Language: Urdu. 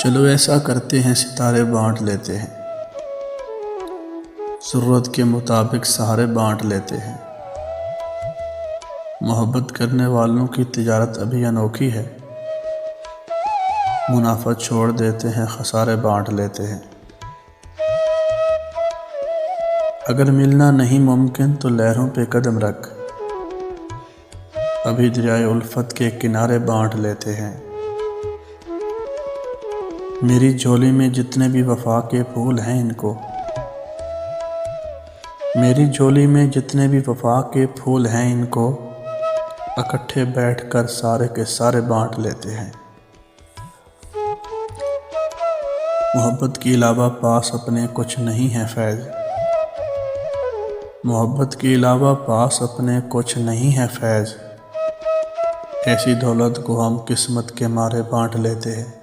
چلو ایسا کرتے ہیں ستارے بانٹ لیتے ہیں، ضرورت کے مطابق سہارے بانٹ لیتے ہیں۔ محبت کرنے والوں کی تجارت ابھی انوکھی ہے، منافع چھوڑ دیتے ہیں، خسارے بانٹ لیتے ہیں۔ اگر ملنا نہیں ممکن تو لہروں پہ قدم رکھ، ابھی دریائے الفت کے کنارے بانٹ لیتے ہیں۔ میری جھولی میں جتنے بھی وفا کے پھول ہیں ان کو، میری جھولی میں جتنے بھی وفا کے پھول ہیں ان کو، اکٹھے بیٹھ کر سارے کے سارے بانٹ لیتے ہیں۔ محبت کے علاوہ پاس اپنے کچھ نہیں ہے فیض، محبت کے علاوہ پاس اپنے کچھ نہیں ہے فیض، ایسی دولت کو ہم قسمت کے مارے بانٹ لیتے ہیں۔